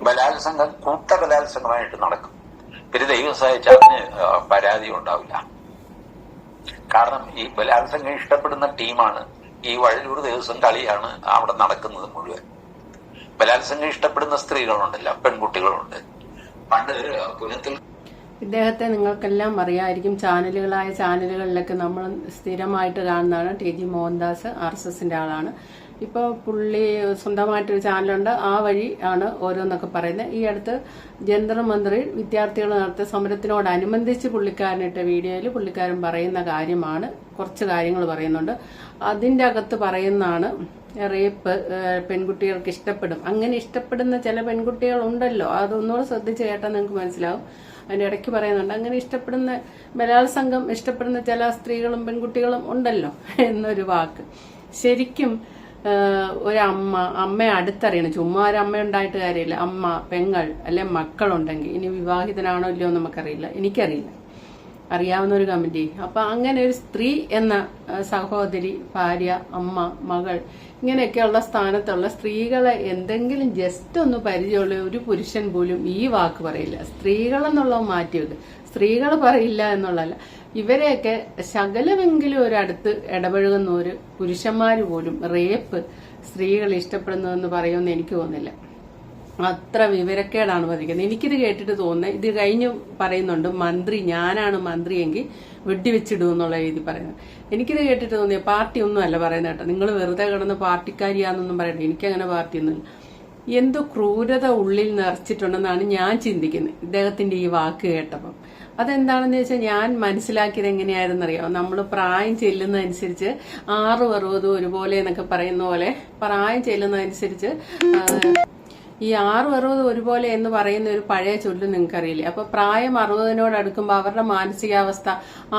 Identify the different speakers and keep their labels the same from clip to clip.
Speaker 1: ബലാത്സംഗം കൂട്ടബലാത്സംഗമായിട്ട് നടക്കും. പിന്നെ ദൈവം സഹായിച്ച് അതിന് പരാതി ഉണ്ടാവില്ല. കാരണം ഈ ബലാത്സംഗം ഇഷ്ടപ്പെടുന്ന ടീമാണ്. ഈ വഴലൂർ ദേവസ്വം കളിയാണ് അവിടെ നടക്കുന്നത് മുഴുവൻ. ബലാത്സംഗം ഇഷ്ടപ്പെടുന്ന സ്ത്രീകളുണ്ടല്ല, പെൺകുട്ടികളുണ്ട്. പണ്ട് പുനത്തിൽ
Speaker 2: ഇദ്ദേഹത്തെ നിങ്ങൾക്കെല്ലാം അറിയാമായിരിക്കും. ചാനലുകളിലൊക്കെ നമ്മൾ സ്ഥിരമായിട്ട് കാണുന്നതാണ്. ടി.ജി. മോഹൻദാസ് RSSന്റെ ആളാണ്. ഇപ്പോൾ പുള്ളി സ്വന്തമായിട്ടൊരു ചാനലുണ്ട്. ആ വഴി ആണ് ഓരോന്നൊക്കെ പറയുന്നത്. ഈ അടുത്ത് ജന്തർ മന്ദിറിൽ വിദ്യാർത്ഥികൾ നടത്തിയ സമരത്തിനോടനുബന്ധിച്ച് പുള്ളിക്കാരനിട്ട വീഡിയോയിൽ പുള്ളിക്കാരൻ പറയുന്ന കാര്യമാണ്. കുറച്ച് കാര്യങ്ങൾ പറയുന്നുണ്ട്. അതിൻ്റെ അകത്ത് പറയുന്നതാണ് റേപ്പ് പെൺകുട്ടികൾക്ക് ഇഷ്ടപ്പെടും. അങ്ങനെ ഇഷ്ടപ്പെടുന്ന ചില പെൺകുട്ടികളുണ്ടല്ലോ. അതൊന്നുകൂടെ ശ്രദ്ധിച്ച് കേട്ടാൽ നിങ്ങൾക്ക് മനസ്സിലാവും. അതിൻ്റെ ഇടയ്ക്ക് പറയുന്നുണ്ട് അങ്ങനെ ഇഷ്ടപ്പെടുന്ന ബലാത്സംഗം ഇഷ്ടപ്പെടുന്ന ചില സ്ത്രീകളും പെൺകുട്ടികളും ഉണ്ടല്ലോ എന്നൊരു വാക്ക്. ശരിക്കും അമ്മയെ അടുത്തറിയണം. ചുമ്മാ ഒരു അമ്മ ഉണ്ടായിട്ട് കാര്യമില്ല. അമ്മ, പെങ്ങൾ അല്ലെ മക്കളുണ്ടെങ്കിൽ, ഇനി വിവാഹിതനാണോ ഇല്ലയോ നമുക്കറിയില്ല, എനിക്കറിയില്ല, അറിയാവുന്ന ഒരു കമന്റ്. അപ്പൊ അങ്ങനെ ഒരു സ്ത്രീ എന്ന സഹോദരി, ഭാര്യ, അമ്മ, മകൾ, ഇങ്ങനെയൊക്കെയുള്ള സ്ഥാനത്തുള്ള സ്ത്രീകളെ എന്തെങ്കിലും ജസ്റ്റ് ഒന്ന് പരിചയമുള്ള ഒരു പുരുഷൻ പോലും ഈ വാക്ക് പറയില്ല. സ്ത്രീകളെന്നുള്ളത് മാറ്റിവെക്ക്. സ്ത്രീകൾ പറയില്ല എന്നുള്ളതല്ല, ഇവരെയൊക്കെ ശകലമെങ്കിലും ഒരടുത്ത് ഇടപഴകുന്ന ഒരു പുരുഷന്മാർ പോലും റേപ്പ് സ്ത്രീകൾ ഇഷ്ടപ്പെടുന്നതെന്ന് പറയുമെന്ന് എനിക്ക് തോന്നുന്നില്ല. അത്ര വിവരക്കേടാണ് പതിക്കുന്നത്. എനിക്കിത് കേട്ടിട്ട് തോന്നുന്നത്, ഇത് കഴിഞ്ഞ് പറയുന്നുണ്ട് മന്ത്രി, ഞാനാണ് മന്ത്രിയെങ്കിൽ വെടിവെച്ചിടും എന്നുള്ള രീതി പറയുന്നത്. എനിക്കിത് കേട്ടിട്ട് തോന്നിയ പാർട്ടി ഒന്നും അല്ല പറയുന്നത് കേട്ടോ. നിങ്ങൾ വെറുതെ കിടന്ന് പാർട്ടിക്കാരിയാന്നൊന്നും പറയണ്ട. എനിക്കങ്ങനെ പാർട്ടിയൊന്നുമില്ല. എന്തോ ക്രൂരത ഉള്ളിൽ നിറച്ചിട്ടുണ്ടെന്നാണ് ഞാൻ ചിന്തിക്കുന്നത് ഇദ്ദേഹത്തിന്റെ ഈ വാക്ക് കേട്ടപ്പം. അതെന്താണെന്ന് വെച്ചാൽ ഞാൻ മനസ്സിലാക്കിയത് എങ്ങനെയായിരുന്നറിയാം. നമ്മൾ പ്രായം ചെല്ലുന്നതനുസരിച്ച് 6-60 ഒരുപോലെ എന്നൊക്കെ പറയുന്ന പോലെ പ്രായം ചെല്ലുന്നതനുസരിച്ച് ഈ 6-60 ഒരുപോലെ എന്ന് പറയുന്ന ഒരു പഴയ ചൊല്ല് നിങ്ങൾക്കറിയില്ലേ? അപ്പൊ പ്രായം 60നോട് അടുക്കുമ്പോൾ അവരുടെ മാനസികാവസ്ഥ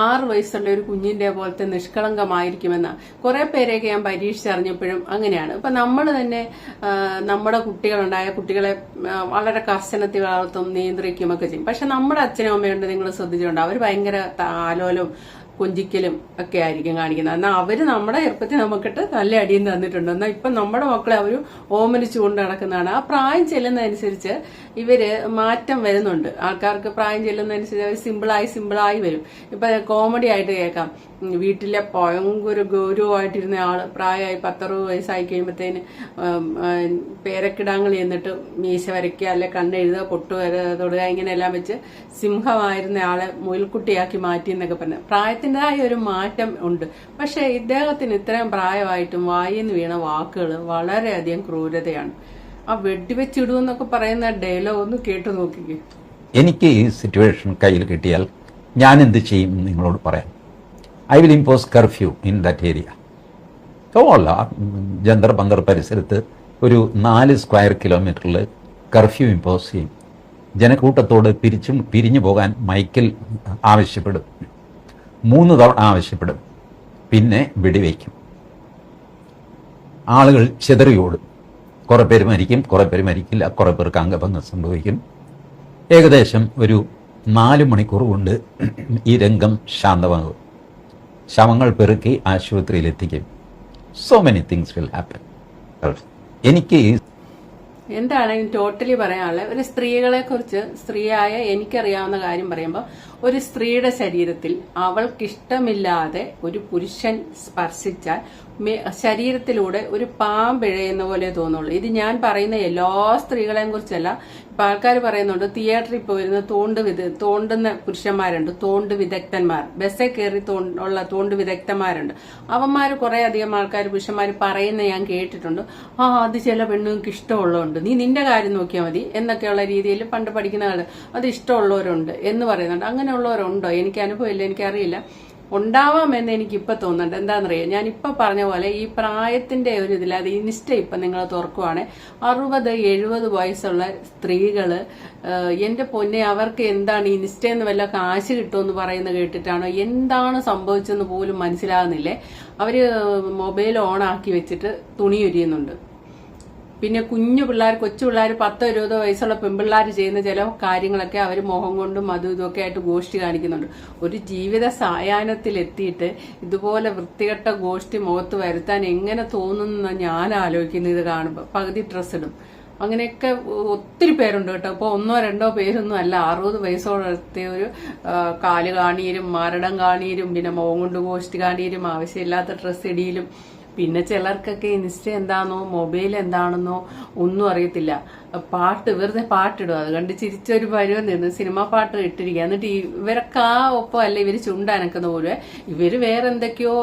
Speaker 2: 6 വയസ്സുള്ള ഒരു കുഞ്ഞിന്റെ പോലത്തെ നിഷ്കളങ്കമായിരിക്കുമെന്ന കുറെ പേരെയൊക്കെ ഞാൻ പരീക്ഷിച്ചറിഞ്ഞപ്പോഴും അങ്ങനെയാണ്. ഇപ്പൊ നമ്മൾ തന്നെ നമ്മുടെ കുട്ടികളുണ്ടായ കുട്ടികളെ വളരെ കർശനത്തിൽ വളർത്തും, നിയന്ത്രിക്കും ഒക്കെ ചെയ്യും. പക്ഷെ നമ്മുടെ അച്ഛനും അമ്മയുണ്ട്, നിങ്ങൾ ശ്രദ്ധിച്ചിട്ടുണ്ട്, അവർ ഭയങ്കര ആലോലും കൊഞ്ചിക്കലും ഒക്കെ ആയിരിക്കും കാണിക്കുന്നത്. എന്നാൽ അവര് നമ്മുടെ ചെറുപ്പത്തിൽ നമുക്കിട്ട് നല്ല അടിയും തന്നിട്ടുണ്ട്. എന്നാൽ ഇപ്പൊ നമ്മുടെ മക്കളെ അവര് ഓമനിച്ചു കൊണ്ട് നടക്കുന്നതാണ്. ആ പ്രായം ചെല്ലുന്നതനുസരിച്ച് ഇവര് മാറ്റം വരുന്നുണ്ട്. ആൾക്കാർക്ക് പ്രായം ചെല്ലുന്നതനുസരിച്ച് അവർ സിമ്പിളായി വരും. ഇപ്പൊ കോമഡി ആയിട്ട് കേൾക്കാം, വീട്ടിലെ ഭയങ്കര ഗൗരവമായിട്ടിരുന്ന ആള് പ്രായമായി 10-60 വയസ്സായി കഴിയുമ്പത്തേന് പേരക്കിടാങ്ങൾ ചെന്നിട്ട് മീശ വരയ്ക്കുക, അല്ലെ കണ്ണെഴുതുക, പൊട്ടു തൊടുക, ഇങ്ങനെയെല്ലാം വെച്ച് സിംഹമായിരുന്ന ആളെ മുയൽക്കുട്ടിയാക്കി മാറ്റി എന്നൊക്കെ പറഞ്ഞു. പ്രായത്തിൻ്റെതായ ഒരു മാറ്റം ഉണ്ട്. പക്ഷെ ഇദ്ദേഹത്തിന് ഇത്രയും പ്രായമായിട്ടും വായിന്ന് വീണ വാക്കുകൾ വളരെയധികം ക്രൂരതയാണ്. ആ വെടിവെച്ചിടുമെന്നൊക്കെ പറയുന്ന ഡയലോഗ് ഒന്ന് കേട്ടു നോക്കിക്കേ.
Speaker 3: എനിക്ക് ഈ സിറ്റുവേഷൻ കയ്യിൽ കിട്ടിയാൽ ഞാൻ എന്ത് ചെയ്യും നിങ്ങളോട് പറയാം. I will impose curfew in that area. അല്ല, ജന്തർ മന്ദർ പരിസരത്ത് ഒരു 4 സ്ക്വയർ കിലോമീറ്ററിൽ കർഫ്യൂ ഇമ്പോസ് ചെയ്യും. ജനക്കൂട്ടത്തോട് പിരിഞ്ഞു പോകാൻ മൈക്കിൽ ആവശ്യപ്പെടും. 3 തവണ ആവശ്യപ്പെടും. പിന്നെ വെടിവയ്ക്കും. ആളുകൾ ചിതറിയോടും. കുറെ പേര് മരിക്കും, കുറെ പേര് മരിക്കില്ല, കുറെ പേർക്ക് അംഗഭംഗം സംഭവിക്കും. ഏകദേശം ഒരു 4 മണിക്കൂർ കൊണ്ട് ഈ രംഗം ശാന്തമാകും. ശവങ്ങൾ പെറുക്കി ആശുപത്രിയിൽ എത്തിക്കും. So many things will happen. എനിക്ക്
Speaker 2: എന്താണ് ടോട്ടലി പറയാനുള്ളത്? ഒരു സ്ത്രീകളെ കുറിച്ച്, സ്ത്രീയായ എനിക്കറിയാവുന്ന കാര്യം പറയുമ്പോൾ, ഒരു സ്ത്രീയുടെ ശരീരത്തിൽ അവൾക്കിഷ്ടമില്ലാതെ ഒരു പുരുഷൻ സ്പർശിച്ചാൽ ശരീരത്തിലൂടെ ഒരു പാമ്പിഴയുന്ന പോലെ തോന്നുള്ളൂ. ഇത് ഞാൻ പറയുന്ന എല്ലാ സ്ത്രീകളെയും കുറിച്ചല്ല. ഇപ്പൊ ആൾക്കാർ പറയുന്നുണ്ട് തിയേറ്ററിൽ പോയിരുന്ന തോണ്ടുന്ന പുരുഷന്മാരുണ്ട്, തോണ്ട് വിദഗ്ധന്മാർ, ബസ്സിൽ കയറി ഉള്ള തോണ്ട് വിദഗ്ധന്മാരുണ്ട്. അവന്മാർ കുറെ അധികം ആൾക്കാർ, പുരുഷന്മാർ പറയുന്ന ഞാൻ കേട്ടിട്ടുണ്ട്. അത് ചില പെണ്ണുങ്ങൾക്ക് ഇഷ്ടമുള്ളതുണ്ട്, നീ നിന്റെ കാര്യം നോക്കിയാൽ മതി എന്നൊക്കെയുള്ള രീതിയിൽ പണ്ട് പഠിക്കുന്ന ആള് അത് ഇഷ്ടമുള്ളവരുണ്ട് എന്ന് പറയുന്നുണ്ട്. അങ്ങനെയുള്ളവരുണ്ടോ? എനിക്ക് അനുഭവമില്ല, എനിക്കറിയില്ല. ഉണ്ടാവാമെന്ന് എനിക്കിപ്പോൾ തോന്നുന്നുണ്ട്. എന്താണെന്നറിയാം, ഞാൻ ഇപ്പം പറഞ്ഞ പോലെ ഈ പ്രായത്തിന്റെ ഒരു ഇതിൽ, അത് ഇൻസ്റ്റ ഇപ്പം നിങ്ങൾ തുറക്കുവാണെങ്കിൽ 60-70 വയസ്സുള്ള സ്ത്രീകള്, എന്റെ പൊന്നെ, അവർക്ക് എന്താണ് ഇൻസ്റ്റന്ന് വല്ല കാശ് കിട്ടുമെന്ന് പറയുന്നത് കേട്ടിട്ടാണോ എന്താണ് സംഭവിച്ചെന്ന് പോലും മനസ്സിലാകുന്നില്ലേ. അവര് മൊബൈൽ ഓൺ ആക്കി വെച്ചിട്ട് തുണി ഉരിയുന്നുണ്ട്. പിന്നെ കൊച്ചു പിള്ളേർ 10-20 വയസ്സുള്ള പെൺപിള്ളേർ ചെയ്യുന്ന ചില കാര്യങ്ങളൊക്കെ അവർ മുഖം കൊണ്ടും അതും ഇതൊക്കെ ആയിട്ട് ഗോഷ്ടി കാണിക്കുന്നുണ്ട്. ഒരു ജീവിത സായാഹ്നത്തിൽ എത്തിയിട്ട് ഇതുപോലെ വൃത്തികെട്ട ഗോഷ്ടി മുഖത്ത് വരുത്താൻ എങ്ങനെ തോന്നുന്ന ഞാൻ ആലോചിക്കുന്നു. ഇത് കാണുമ്പോൾ പകുതി ഡ്രസ് ഇടും. അങ്ങനെയൊക്കെ ഒത്തിരി പേരുണ്ട് കേട്ടോ. ഇപ്പോൾ 1-2 പേരൊന്നും അല്ല, 60 വയസ്സോടത്തെ ഒരു കാല് കാണീരും, മരടം കാണീരും, പിന്നെ മോൻ കൊണ്ട് പോസ്റ്റ് കാണീരും, ആവശ്യമില്ലാത്ത ഡ്രസ്സ് ഇടിയിലും, പിന്നെ ചിലർക്കൊക്കെ ഇൻസ്റ്റ എന്താണെന്നോ മൊബൈൽ എന്താണെന്നോ ഒന്നും അറിയത്തില്ല. പാട്ട് വെറുതെ പാട്ടിടുക, അത് കണ്ട് ചിരിച്ചൊരു പരുവം നിന്ന് സിനിമ പാട്ട് ഇട്ടിരിക്കുക. എന്നിട്ട് ഇവരൊക്കെ ആ ഒപ്പം അല്ല ഇവർ ചുണ്ടനക്കുന്ന പോലെ ഇവര് വേറെ എന്തൊക്കെയോ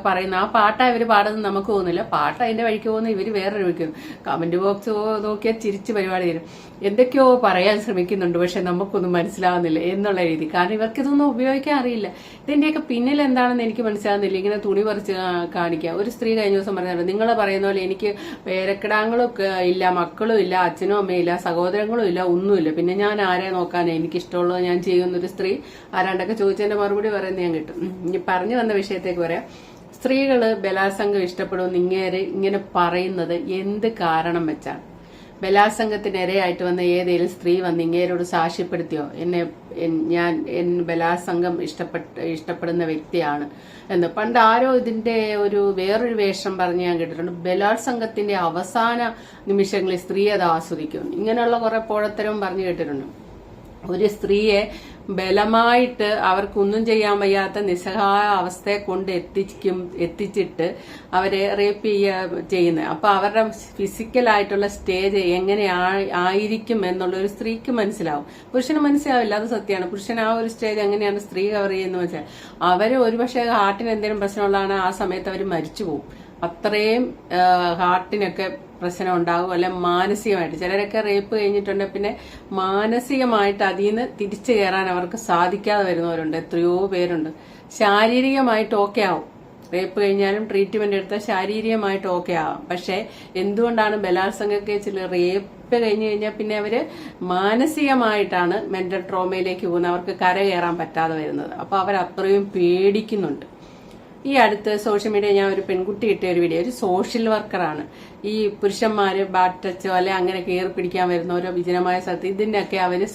Speaker 2: പറയുന്നു. ആ പാട്ടാ ഇവര് പാടുന്നത് നമുക്ക് തോന്നുന്നില്ല, പാട്ട് അതിന്റെ വഴിക്ക് പോകുന്ന ഇവര് വേറെ വഴിക്കുന്നു. കമന്റ് ബോക്സ് നോക്കിയാൽ ചിരിച്ച് പരിപാടി തരും. എന്തൊക്കെയോ പറയാൻ ശ്രമിക്കുന്നുണ്ട്, പക്ഷെ നമുക്കൊന്നും മനസ്സിലാവുന്നില്ല എന്നുള്ള രീതി. കാരണം ഇവർക്ക് ഇതൊന്നും ഉപയോഗിക്കാൻ അറിയില്ല. ഇതിന്റെയൊക്കെ പിന്നിൽ എന്താണെന്ന് എനിക്ക് മനസ്സിലാവുന്നില്ല. ഇങ്ങനെ തുണി പറിച്ച് കാണിക്കുക. ഒരു സ്ത്രീ കഴിഞ്ഞ ദിവസം പറഞ്ഞിട്ടുണ്ട്, നിങ്ങൾ പറയുന്ന പോലെ എനിക്ക് പേരക്കിടാങ്ങളും ഇല്ല, മക്കളും ഇല്ല, അച്ഛനും അമ്മയില്ല, സഹോദരങ്ങളും ഇല്ല, ഒന്നുമില്ല, പിന്നെ ഞാൻ ആരെ നോക്കാനേ, എനിക്ക് ഇഷ്ടമുള്ളത് ഞാൻ ചെയ്യുന്നൊരു സ്ത്രീ ആരാണ്ടൊക്കെ ചോദിച്ചതിന്റെ മറുപടി പറയുന്നത് ഞാൻ കിട്ടും. ഇനി പറഞ്ഞു വന്ന വിഷയത്തേക്ക് പറയാം. സ്ത്രീകള് ബലാത്സംഗം ഇഷ്ടപ്പെടുമെന്ന് ഇങ്ങനെ പറയുന്നത് എന്ത് കാരണം വെച്ചാണ്? ബലാത്സംഗത്തിനിരയായിട്ട് വന്ന ഏതെങ്കിലും സ്ത്രീ വന്ന് ഇങ്ങേരോട് സാക്ഷ്യപ്പെടുത്തിയോ ഞാൻ ബലാത്സംഗം ഇഷ്ടപ്പെടുന്ന വ്യക്തിയാണ് എന്ന്? പണ്ട് ആരോ ഇതിന്റെ വേറൊരു വേഷം പറഞ്ഞ് ഞാൻ കേട്ടിട്ടുണ്ട്. ബലാത്സംഗത്തിന്റെ അവസാന നിമിഷങ്ങളിൽ സ്ത്രീ അത് ആസ്വദിക്കും, ഇങ്ങനെയുള്ള കുറെ പോഴത്തരവും പറഞ്ഞു കേട്ടിട്ടുണ്ട്. ഒരു സ്ത്രീയെ ബലമായിട്ട് അവർക്കൊന്നും ചെയ്യാൻ വയ്യാത്ത നിസ്സഹായ അവസ്ഥയെ കൊണ്ട് എത്തിച്ചിട്ട് അവരെ റേപ്പ് ചെയ്യുന്നത്. അപ്പൊ അവരുടെ ഫിസിക്കലായിട്ടുള്ള സ്റ്റേജ് എങ്ങനെ ആയിരിക്കും എന്നുള്ള ഒരു സ്ത്രീക്ക് മനസ്സിലാവും, പുരുഷന് മനസ്സിലാവില്ല. അത് സത്യമാണ്. പുരുഷൻ ആ ഒരു സ്റ്റേജ് എങ്ങനെയാണ് സ്ത്രീ കവർ ചെയ്യുന്നത് വെച്ചാൽ അവര് ഒരുപക്ഷെ ഹാർട്ടിന് എന്തെങ്കിലും പ്രശ്നമുള്ളതാണ്, ആ സമയത്ത് അവർ മരിച്ചു പോകും. അത്രയും ഹാർട്ടിനൊക്കെ പ്രശ്നം ഉണ്ടാകും. അല്ലെ മാനസികമായിട്ട് ചിലരൊക്കെ റേപ്പ് കഴിഞ്ഞിട്ടുണ്ട്, പിന്നെ മാനസികമായിട്ട് അതിൽ നിന്ന് തിരിച്ചു കയറാൻ അവർക്ക് സാധിക്കാതെ വരുന്നവരുണ്ട്, എത്രയോ പേരുണ്ട്. ശാരീരികമായിട്ട് ഓക്കെ ആവും, റേപ്പ് കഴിഞ്ഞാലും ട്രീറ്റ്മെന്റ് എടുത്താൽ ശാരീരികമായിട്ട് ഓക്കെ ആവാം. പക്ഷെ എന്തുകൊണ്ടാണ് ബലാത്സംഗ കേസിൽ റേപ്പ് കഴിഞ്ഞു കഴിഞ്ഞാൽ പിന്നെ അവര് മാനസികമായിട്ടാണ് മെന്റൽ ട്രോമയിലേക്ക് പോകുന്നത്, അവർക്ക് കരകയറാൻ പറ്റാതെ വരുന്നത്. അപ്പൊ അവർ അത്രയും പേടിക്കുന്നുണ്ട്. ഈ അടുത്ത് സോഷ്യൽ മീഡിയ ഞാൻ ഒരു പെൺകുട്ടി ഇട്ട ഒരു വീഡിയോ, ഒരു സോഷ്യൽ വർക്കറാണ്. ഈ പുരുഷന്മാര് ബാറ്റ് ടച്ചോ അല്ലെ അങ്ങനെ കയറി പിടിക്കാൻ വരുന്ന ഓരോ വിജനമായ സ്ഥലത്ത് ഇതിന്റെയൊക്കെ അവര്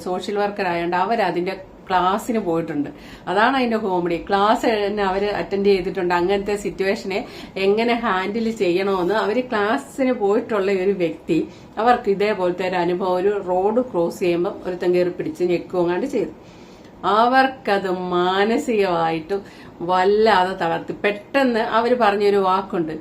Speaker 2: സോഷ്യൽ വർക്കർ ആയതുകൊണ്ട് അവരതിന്റെ ക്ലാസ്സിന് പോയിട്ടുണ്ട്. അതാണ് അതിന്റെ കോമഡി. ക്ലാസ് തന്നെ അവര് അറ്റൻഡ് ചെയ്തിട്ടുണ്ട്. അങ്ങനത്തെ സിറ്റുവേഷനെ എങ്ങനെ ഹാൻഡിൽ ചെയ്യണമെന്ന് അവര് ക്ലാസ്സിന് പോയിട്ടുള്ള ഒരു വ്യക്തി അവർക്ക് ഇതേപോലത്തെ ഒരു അനുഭവം ഒരു റോഡ് ക്രോസ് ചെയ്യുമ്പോൾ ഒരുത്തൻ കയറി പിടിച്ച് ഞെക്കുവങ്ങാണ്ട് ചെയ്തു. അവർക്കത് മാനസികമായിട്ട് വല്ലാതെ തകർത്തി. പെട്ടെന്ന് അവർ പറഞ്ഞൊരു വാക്കുണ്ട്,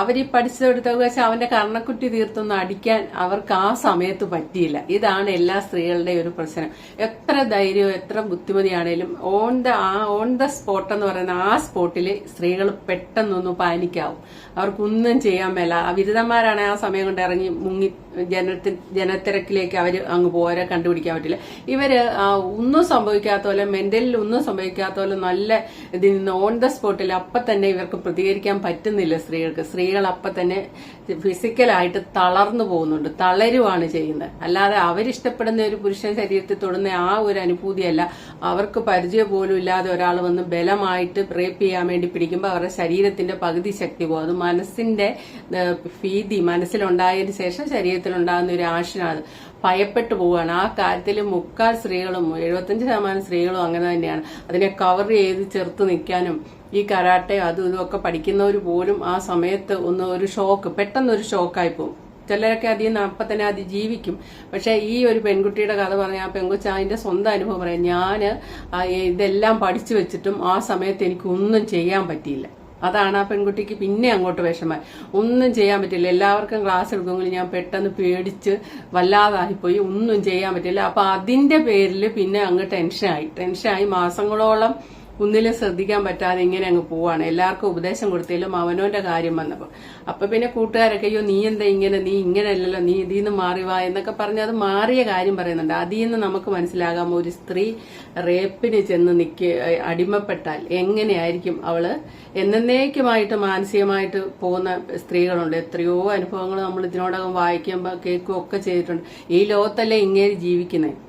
Speaker 2: അവർ ഈ പഠിച്ചെടുത്ത വെച്ചാൽ അവന്റെ കർണക്കുറ്റി തീർത്തൊന്നും അടിക്കാൻ അവർക്ക് ആ സമയത്ത് പറ്റിയില്ല. ഇതാണ് എല്ലാ സ്ത്രീകളുടെയും ഒരു പ്രശ്നം. എത്ര ധൈര്യവും എത്ര ബുദ്ധിമതിയാണേലും ഓൺ ദ സ്പോട്ട് എന്ന് പറയുന്ന ആ സ്പോട്ടില് സ്ത്രീകൾ പെട്ടെന്നൊന്ന് പാനിക്കാവും. അവർക്കൊന്നും ചെയ്യാൻ മേല. ബിരുദന്മാരാണ് ആ സമയം കൊണ്ട് ഇറങ്ങി മുങ്ങി ജനത്തിരക്കിലേക്ക് അവർ അങ്ങ് പോരെ കണ്ടുപിടിക്കാൻ പറ്റില്ല. ഇവര് ഒന്നും സംഭവിക്കാത്ത പോലെ, മെന്റലിൽ ഒന്നും സംഭവിക്കാത്ത പോലെ നല്ല ഇതിൽ നിന്ന് ഓൺ ദ സ്പോട്ടിൽ അപ്പൊ തന്നെ ഇവർക്ക് പ്രതികരിക്കാൻ പറ്റുന്നില്ല സ്ത്രീകൾക്ക്. സ്ത്രീകൾ അപ്പൊ തന്നെ ഫിസിക്കലായിട്ട് തളർന്നു പോകുന്നുണ്ട്, തളരുവാണ് ചെയ്യുന്നത്. അല്ലാതെ അവരിഷ്ടപ്പെടുന്ന ഒരു പുരുഷൻ ശരീരത്തിൽ തൊടുന്ന ആ ഒരു അനുഭൂതിയല്ല. അവർക്ക് പരിചയം പോലും ഇല്ലാതെ ഒരാൾ വന്ന് ബലമായിട്ട് റേപ്പ് ചെയ്യാൻ വേണ്ടി പിടിക്കുമ്പോൾ അവരുടെ ശരീരത്തിന്റെ പകുതി ശക്തി പോകും. അത് മനസ്സിന്റെ ഭീതി മനസ്സിലുണ്ടായതിനു ശേഷം ശരീരത്തിലുണ്ടാകുന്ന ഒരു ആശനാണ്. ഭയപ്പെട്ടു പോവുകയാണ്. ആ കാര്യത്തിൽ 3/4 സ്ത്രീകളും 75% സ്ത്രീകളും അങ്ങനെ തന്നെയാണ്. അതിനെ കവർ ചെയ്ത് ചെറുത്ത് നിൽക്കാനും ഈ കരാട്ടെ അതും ഇതുമൊക്കെ പഠിക്കുന്നവർ പോലും ആ സമയത്ത് ഒരു ഷോക്ക്, പെട്ടെന്നൊരു ഷോക്കായി പോകും. ചിലരൊക്കെ അതിൽ നിന്ന് അപ്പം തന്നെ അതിജീവിക്കും. പക്ഷെ ഈ ഒരു പെൺകുട്ടിയുടെ കഥ പറഞ്ഞ ആ പെൺകുച്ച അതിന്റെ സ്വന്തം അനുഭവം പറയാം. ഞാൻ ഇതെല്ലാം പഠിച്ചു വെച്ചിട്ടും ആ സമയത്ത് എനിക്ക് ഒന്നും ചെയ്യാൻ പറ്റിയില്ല. അതാണ് ആ പെൺകുട്ടിക്ക് പിന്നെ അങ്ങോട്ട് വിഷമമായി. ഒന്നും ചെയ്യാൻ പറ്റില്ല. എല്ലാവർക്കും ക്ലാസ് എടുക്കുമെങ്കിൽ ഞാൻ പെട്ടെന്ന് പേടിച്ച് വല്ലാതായിപ്പോയി, ഒന്നും ചെയ്യാൻ പറ്റില്ല. അപ്പൊ അതിന്റെ പേരിൽ പിന്നെ അങ്ങ് ടെൻഷനായി മാസങ്ങളോളം ഒന്നിലും ശ്രദ്ധിക്കാൻ പറ്റാതെ ഇങ്ങനെ അങ്ങ് പോവാണ്. എല്ലാവർക്കും ഉപദേശം കൊടുത്തില്ലും അവനോന്റെ കാര്യം വന്നപ്പോ അപ്പൊ പിന്നെ കൂട്ടുകാരൊക്കെ അയ്യോ നീ എന്താ ഇങ്ങനെ, നീ ഇങ്ങനെയല്ലല്ലോ, നീ ഇതിൽ നിന്ന് മാറിവാ എന്നൊക്കെ പറഞ്ഞ് അത് മാറിയ കാര്യം പറയുന്നുണ്ട്. അതിൽ നിന്ന് നമുക്ക് മനസ്സിലാകാം ഒരു സ്ത്രീ റേപ്പിന് ചെന്ന് അടിമപ്പെട്ടാൽ എങ്ങനെയായിരിക്കും അവള് എന്നേക്കുമായിട്ട് മാനസികമായിട്ട് പോകുന്ന സ്ത്രീകളുണ്ട്. എത്രയോ അനുഭവങ്ങൾ നമ്മൾ ഇതിനോടകം വായിക്കുമ്പോൾ കേൾക്കുകയും ഒക്കെ ചെയ്തിട്ടുണ്ട്. ഈ ലോകത്തല്ലേ ഇങ്ങനെ ജീവിക്കുന്നത്.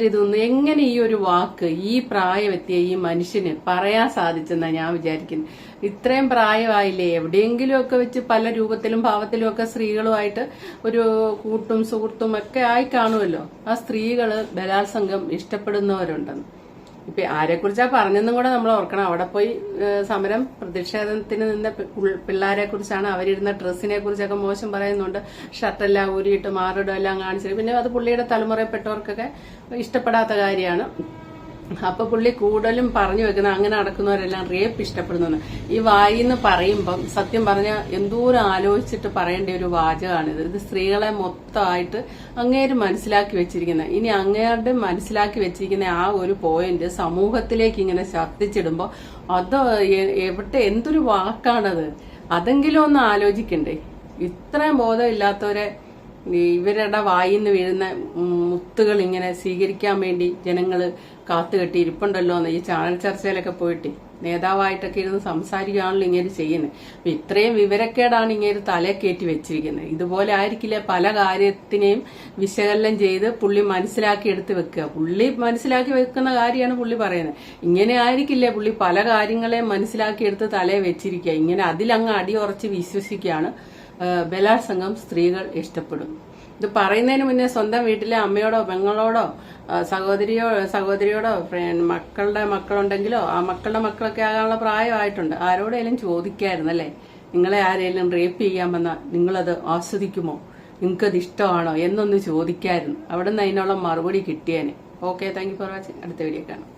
Speaker 2: ഇതൊന്നും എങ്ങനെ ഈ ഒരു വാക്ക് ഈ പ്രായമെത്തിയ ഈ മനുഷ്യന് പറയാൻ സാധിച്ചെന്നാ ഞാൻ വിചാരിക്കുന്നു. ഇത്രയും പ്രായമായില്ലേ, എവിടെയെങ്കിലുമൊക്കെ വെച്ച് പല രൂപത്തിലും ഭാവത്തിലും ഒക്കെ സ്ത്രീകളുമായിട്ട് ഒരു കൂട്ടും സുഹൃത്തും ഒക്കെ ആയി കാണുമല്ലോ. ആ സ്ത്രീകള് ബലാത്സംഗം ഇഷ്ടപ്പെടുന്നവരുണ്ടെന്ന് ഇപ്പൊ ആരെക്കുറിച്ചാ പറഞ്ഞെന്നും കൂടെ നമ്മൾ ഓർക്കണം. അവിടെ പോയി സമരം പ്രതിഷേധത്തിന് നിന്ന പിള്ളേരെ കുറിച്ചാണ്, അവരിരുന്ന ഡ്രസ്സിനെ കുറിച്ചൊക്കെ മോശം പറയുന്നുണ്ട്. ഷർട്ടെല്ലാം ഊരിയിട്ട് മാറിടും എല്ലാം കാണിച്ചിട്ട്, പിന്നെ അത് പുള്ളിയുടെ തലമുറയിൽപ്പെട്ടവർക്കൊക്കെ ഇഷ്ടപ്പെടാത്ത കാര്യമാണ്. അപ്പൊ പുള്ളി കൂടുതലും പറഞ്ഞു വെക്കുന്ന അങ്ങനെ നടക്കുന്നവരെല്ലാം റേപ്പ് ഇഷ്ടപ്പെടുന്നു. ഈ വായിന്ന് പറയുമ്പം സത്യം പറഞ്ഞാൽ എന്തോരം ആലോചിച്ചിട്ട് പറയേണ്ട ഒരു വാചകമാണിത്. ഇത് സ്ത്രീകളെ മൊത്തമായിട്ട് അങ്ങേര് മനസ്സിലാക്കി വെച്ചിരിക്കുന്നത്. ഇനി അങ്ങേരുടെ മനസ്സിലാക്കി വെച്ചിരിക്കുന്ന ആ ഒരു പോയിന്റ് സമൂഹത്തിലേക്ക് ഇങ്ങനെ ശബ്ദിച്ചിടുമ്പോ അത് എന്തൊരു വാക്കാണത്, അതെങ്കിലും ഒന്ന് ആലോചിക്കണ്ടേ. ഇത്രയും ബോധമില്ലാത്തവരെ ഇവരുടെ വായിന്ന് വീഴുന്ന മുത്തുകൾ ഇങ്ങനെ സ്വീകരിക്കാൻ വേണ്ടി ജനങ്ങള് കാത്തുകെട്ടി ഇരിപ്പുണ്ടല്ലോ എന്ന് ഈ ചാനൽ ചർച്ചയിലൊക്കെ പോയിട്ട് നേതാവായിട്ടൊക്കെ ഇരുന്ന് സംസാരിക്കുകയാണല്ലോ ഇങ്ങനെ ചെയ്യുന്നത്. അപ്പൊ ഇത്രയും വിവരക്കേടാണ് ഇങ്ങനെ തലേ കയറ്റി വെച്ചിരിക്കുന്നത്. ഇതുപോലെ ആയിരിക്കില്ല പല കാര്യത്തിനെയും വിശകലനം ചെയ്ത് പുള്ളി മനസ്സിലാക്കി എടുത്ത് വെക്കുക. പുള്ളി മനസ്സിലാക്കി വെക്കുന്ന കാര്യമാണ് പുള്ളി പറയുന്നത്. ഇങ്ങനെ ആയിരിക്കില്ലേ പുള്ളി പല കാര്യങ്ങളെയും മനസ്സിലാക്കി എടുത്ത് തലേ വെച്ചിരിക്കുക. ഇങ്ങനെ അതിലങ്ങ് അടിയുറച്ച് വിശ്വസിക്കുകയാണ് ബലാത്സംഗം സ്ത്രീകൾ ഇഷ്ടപ്പെടും. ഇത് പറയുന്നതിന് മുന്നേ സ്വന്തം വീട്ടിലെ അമ്മയോടോ പെങ്ങളോടോ സഹോദരിയോടോ മക്കളുടെ മക്കളുണ്ടെങ്കിലോ ആ മക്കളുടെ മക്കളൊക്കെ ആകാനുള്ള പ്രായമായിട്ടുണ്ട്, ആരോടെങ്കിലും ചോദിക്കായിരുന്നു അല്ലേ, നിങ്ങളെ ആരെങ്കിലും റേപ്പ് ചെയ്യാൻ വന്നാൽ നിങ്ങളത് ആസ്വദിക്കുമോ, നിങ്ങൾക്കത് ഇഷ്ടമാണോ എന്നൊന്ന് ചോദിക്കായിരുന്നു. അവിടെ നിന്ന് അതിനുള്ള മറുപടി കിട്ടിയേനെ. Okay, thank you for watching. അടുത്ത വീഡിയോ കാണാം.